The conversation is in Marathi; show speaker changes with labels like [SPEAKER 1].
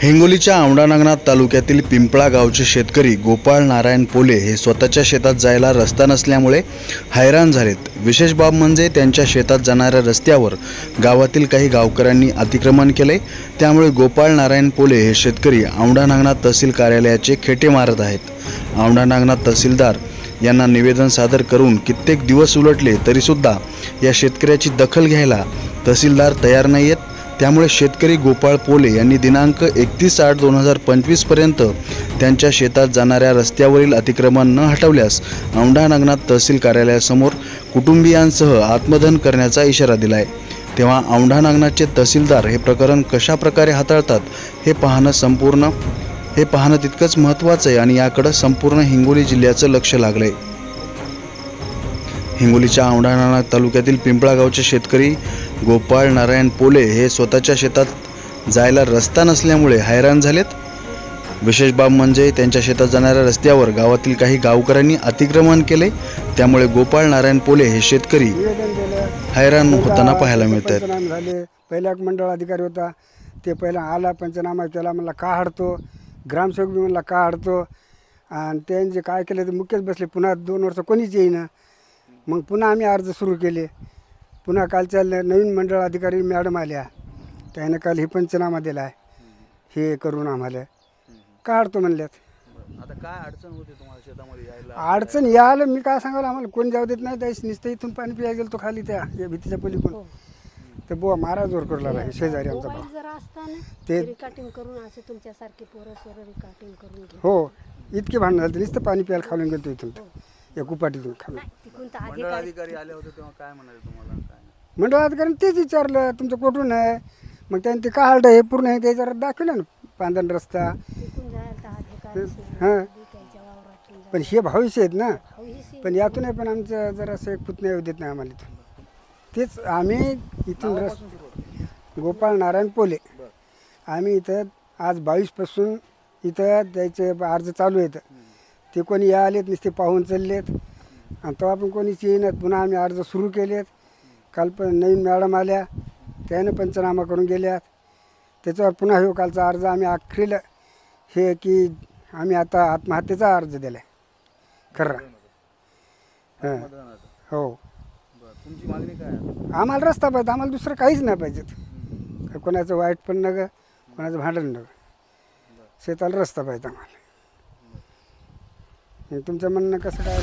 [SPEAKER 1] हिंगोलीच्या औंढा नागनाथ तालुक्यातील पिंपळा गावचे शेतकरी गोपाळ नारायण पोले हे स्वतःच्या शेतात जायला रस्ता नसल्यामुळे हैराण झालेत। विशेष बाब म्हणजे त्यांच्या शेतात जाणाऱ्या रस्त्यावर गावातील काही गावकऱ्यांनी अतिक्रमण केले। त्यामुळे गोपाळ नारायण पोले हे शेतकरी औंढा नागनाथ तहसील कार्यालयाचे खेटे मारत आहेत। औंढा नागनाथ तहसीलदार यांना निवेदन सादर करून कित्येक दिवस उलटले तरीसुद्धा या शेतकऱ्याची दखल घ्यायला तहसीलदार तयार नाहीत। त्यामुळे शेतकरी गोपाळ पोले यांनी दिनांक 31/8/2025 पर्यंत त्यांच्या शेतात जाणाऱ्या रस्त्यावरील अतिक्रमण न हटवल्यास औंढा नागनाथ तहसील कार्यालयासमोर कुटुंबियांसह आत्मदहन करण्याचा इशारा दिलाय। तेव्हा औंढा नागनाथचे तहसीलदार हे प्रकरण कशा प्रकारे हाताळतात हे पाहणं तितकंच महत्त्वाचं आहे आणि याकडे संपूर्ण हिंगोली जिल्ह्याचं लक्ष लागलंय। हिंगोलीच्या औंढा नागनाथ तालुक्यातील पिंपळा गावचे शेतकरी गोपाळ नारायण पोले हे स्वतःच्या शेतात जायला रस्ता नसल्यामुळे हैराण झालेत। विशेष बाब म्हणजे त्यांच्या शेतात जाणाऱ्या रस्त्यावर गावातील काही गावकऱ्यांनी अतिक्रमण केले। त्यामुळे गोपाळ नारायण पोले हे शेतकरी हैराण होताना पाहायला मिळत आहेत।
[SPEAKER 2] पहिला एक मंडळ अधिकारी होता, ते पहिला आला, पंचनामा केला, म्हणला का हडतो, ग्रामसेवक बी म्हणला का हडतो, आणि त्यांचे काय केले ते मुख्यच बसले। पुन्हा 2 वर्ष कोणीच येईना। मग पुन्हा आम्ही अर्ज सुरू केले। पुन्हा कालच्या नवीन मंडळ अधिकारी मॅडम आल्या, त्याने काल हे पंचनामा दिला आहे, हे करून आम्हाला काढतो म्हणल्यात।
[SPEAKER 1] आता काय अडचण होती तुम्हाला शेतामध्ये यायला?
[SPEAKER 2] अडचण यायला मी काय सांगायला, आम्हाला कोण जाऊ देत नाही। त्याच नुसतं इथून पाणी प्यायला गेलो तो खाली त्या भीतीच्या पलीकडून तर बुवा मारा जोर करू लागला शेजारी आमचा भाऊ। ते
[SPEAKER 3] रिकाटिंग करून असे तुमच्यासारखे पोरं सोरं रिकाटिंग करून घे।
[SPEAKER 2] हो, इतके भांडण झाले, नुसतं पाणी प्यायला खालून गेलो इथून या कुपाटीतून खालून।
[SPEAKER 1] मंडळ अधिकारी आले होते तेव्हा काय म्हणाले तुम्हाला? काय
[SPEAKER 2] मंडळ अधिकाऱ्यांनी तेच विचारलं तुमचं कुठून आहे, मग त्यांनी ते का हल्ड हे पूर्ण आहे त्याच्यावर दाखवलं ना, पांधन रस्ता। हां, पण हे भविष्य आहेत ना, पण यातून आहे, पण आमचं जरासं एक पुतण्या येऊ देत नाही आम्हाला इथून। तेच आम्ही इथून गोपाळ नारायण पोले आम्ही इथं आज 22पासून इथं द्यायचे अर्ज चालू आहेत। ते कोणी या आलेत नुसते पाहून चाललेत, आणि तेव्हा पण कोणीच येईनात। पुन्हा आम्ही अर्ज सुरू केलेत। काल पण नवीन मॅडम आल्या, त्याने पंचनामा करून गेल्यात। त्याच्यावर पुन्हा हे कालचा अर्ज आम्ही अखेरीला हे की आम्ही आता आत्महत्येचा अर्ज दिला आहे खरं। हां, हो।
[SPEAKER 1] तुमची मागणी काय?
[SPEAKER 2] आम्हाला रस्ता पाहिजे, आम्हाला दुसरं काहीच नाही पाहिजेत। कोणाचं वाईट पण नका, कोणाचं भांडण नका, शेताला रस्ता पाहिजे आम्हाला। तुमचं म्हणणं कसं काय?